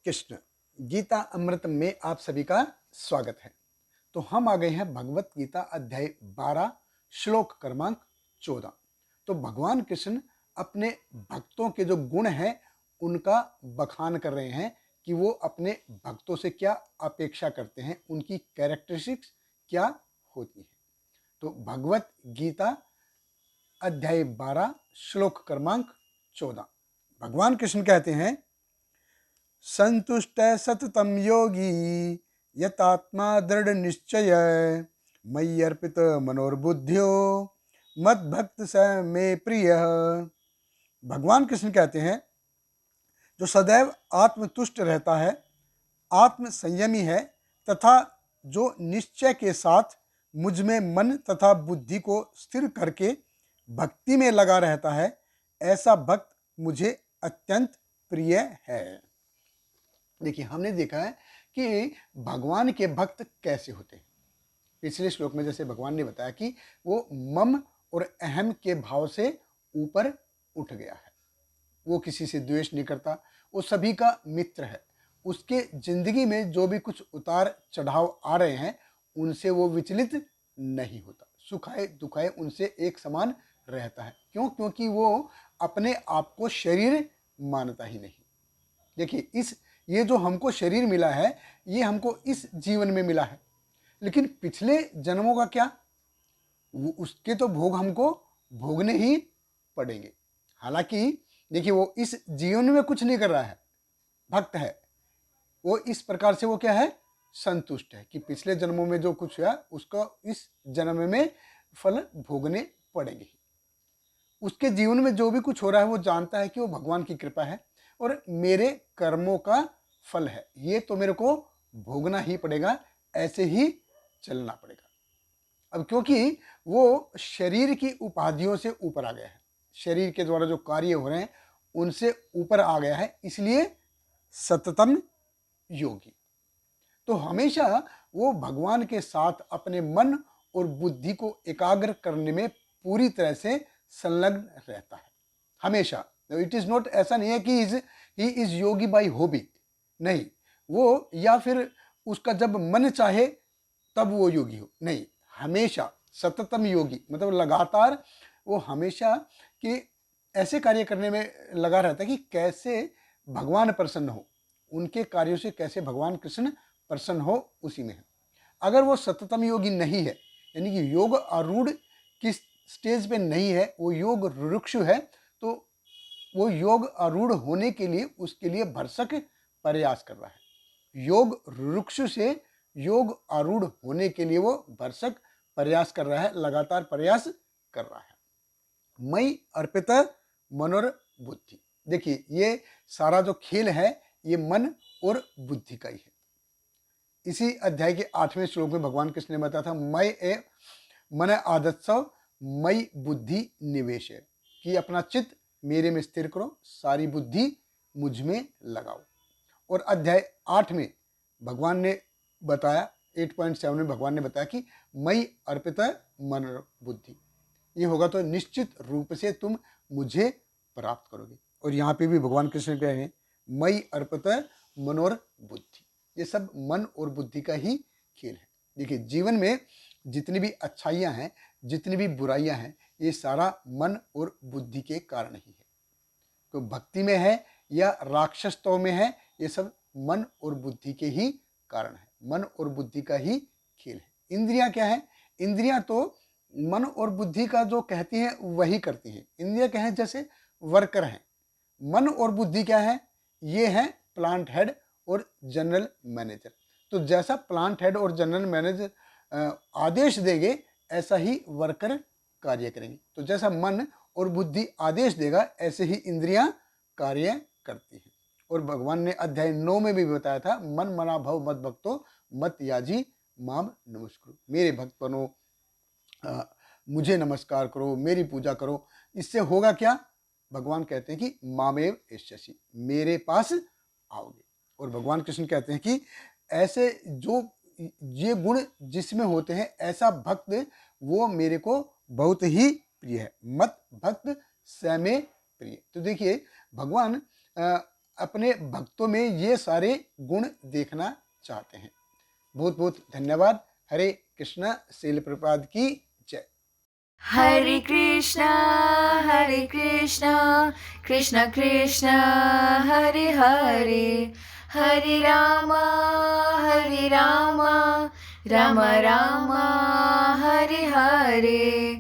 कृष्ण गीता अमृत में आप सभी का स्वागत है। तो हम आ गए हैं भगवत गीता अध्याय 12 श्लोक क्रमांक 14। तो भगवान कृष्ण अपने भक्तों के जो गुण हैं उनका बखान कर रहे हैं कि वो अपने भक्तों से क्या अपेक्षा करते हैं, उनकी कैरेक्टरिस्टिक्स क्या होती है। तो भगवत गीता अध्याय 12 श्लोक क्रमांक 14 भगवान कृष्ण कहते हैं, संतुष्ट सततम योगी यतात्मा दृढ़ निश्चय मयि अर्पित मनोर्बुद्धियो मद भक्त स मे प्रिय। भगवान कृष्ण कहते हैं, जो सदैव आत्मतुष्ट रहता है, आत्म संयमी है तथा जो निश्चय के साथ मुझ में मन तथा बुद्धि को स्थिर करके भक्ति में लगा रहता है, ऐसा भक्त मुझे अत्यंत प्रिय है। देखिए, हमने देखा है कि भगवान के भक्त कैसे होते हैं। पिछले श्लोक में जैसे भगवान ने बताया कि वो मम और अहम के भाव से ऊपर उठ गया है, वो किसी से द्वेष नहीं करता, वो सभी का मित्र है। उसके जिंदगी में जो भी कुछ उतार चढ़ाव आ रहे हैं उनसे वो विचलित नहीं होता, सुखाए दुखाए उनसे एक समान रहता है। क्यों? क्योंकि वो अपने आप को शरीर मानता ही नहीं। देखिए, ये जो हमको शरीर मिला है, ये हमको इस जीवन में मिला है, लेकिन पिछले जन्मों का क्या, वो उसके तो भोग हमको भोगने ही पड़ेंगे। हालांकि देखिए, वो इस जीवन में कुछ नहीं कर रहा है, भक्त है वो, इस प्रकार से वो क्या है, संतुष्ट है कि पिछले जन्मों में जो कुछ हुआ उसको इस जन्म में फल भोगने पड़ेंगे। उसके जीवन में जो भी कुछ हो रहा है वो जानता है कि वो भगवान की कृपा है और मेरे कर्मों का फल है, ये तो मेरे को भोगना ही पड़ेगा, ऐसे ही चलना पड़ेगा। अब क्योंकि वो शरीर की उपाधियों से ऊपर आ गया है, शरीर के द्वारा जो कार्य हो रहे हैं उनसे ऊपर आ गया है, इसलिए सततम योगी। तो हमेशा वो भगवान के साथ अपने मन और बुद्धि को एकाग्र करने में पूरी तरह से संलग्न रहता है हमेशा। इट इज नॉट, ऐसा नहीं है कि he is yogi by hobby, नहीं, वो या फिर उसका जब मन चाहे तब वो योगी हो, नहीं, हमेशा सततम योगी मतलब लगातार वो हमेशा कि ऐसे कार्य करने में लगा रहता है कि कैसे भगवान प्रसन्न हो, उनके कार्यों से कैसे भगवान कृष्ण प्रसन्न हो, उसी में है। अगर वो सततम योगी नहीं है, यानी कि योग आरूढ़ किस स्टेज पे नहीं है, वो योग रुक्षु है, तो वो योग आरूढ़ होने के लिए उसके लिए भरसक प्रयास कर रहा है। योग रुक्षु से योग आरूढ़ होने के लिए वो भरसक प्रयास कर रहा है, लगातार प्रयास कर रहा है। मई अर्पित मनोर बुद्धि। देखिए, ये सारा जो खेल है ये मन और बुद्धि का ही है। इसी अध्याय के 8वें श्लोक में भगवान कृष्ण ने बताया था, मय ए मन आदत्सव मई बुद्धि निवेश है, कि अपना चित्त मेरे में स्थिर करो, सारी बुद्धि मुझ में लगाओ। और अध्याय 8 में भगवान ने बताया, 8.7 में भगवान ने बताया कि मई अर्पित मन बुद्धि, ये होगा तो निश्चित रूप से तुम मुझे प्राप्त करोगे। और यहाँ पे भी भगवान कृष्ण कह रहे हैं, मई अर्पित मनोर बुद्धि, ये सब मन और बुद्धि का ही खेल है। देखिए, जीवन में जितनी भी अच्छाइयाँ हैं, जितनी भी बुराइयाँ हैं, ये सारा मन और बुद्धि के कारण ही है। तो भक्ति में है या राक्षसत्व में है, ये सब मन और बुद्धि के ही कारण है, मन और बुद्धि का ही खेल है। इंद्रियां क्या है? इंद्रियां तो मन और बुद्धि का जो कहती हैं वही करती हैं। इंद्रियां क्या है? जैसे वर्कर हैं। मन और बुद्धि क्या है? ये है प्लांट हेड और जनरल मैनेजर। तो जैसा प्लांट हेड और जनरल मैनेजर आदेश देंगे, ऐसा ही वर्कर कार्य करेंगे। तो जैसा मन और बुद्धि आदेश देगा, ऐसे ही इंद्रियां कार्य करती हैं। और भगवान ने अध्याय 9 में भी बताया था, मन मना भव मत भक्तो मत याजी माम नमस्कुरु, मेरे भक्त बनो, मुझे नमस्कार करो, मेरी पूजा करो। इससे होगा क्या? भगवान कहते हैं कि मामेव एष्यसि, मेरे पास आओगे। और भगवान कृष्ण कहते हैं कि ऐसे जो ये गुण जिसमें होते हैं, ऐसा भक्त वो मेरे को बहुत ही प्रिय है। मत भक्त स में प्रिय। तो देखिए, भगवान अपने भक्तों में ये सारे गुण देखना चाहते हैं। बहुत बहुत धन्यवाद। हरे कृष्णा। श्रील प्रभुपाद की जय। हरे कृष्णा कृष्ण कृष्ण हरे हरे, हरे रामा राम राम हरे हरे।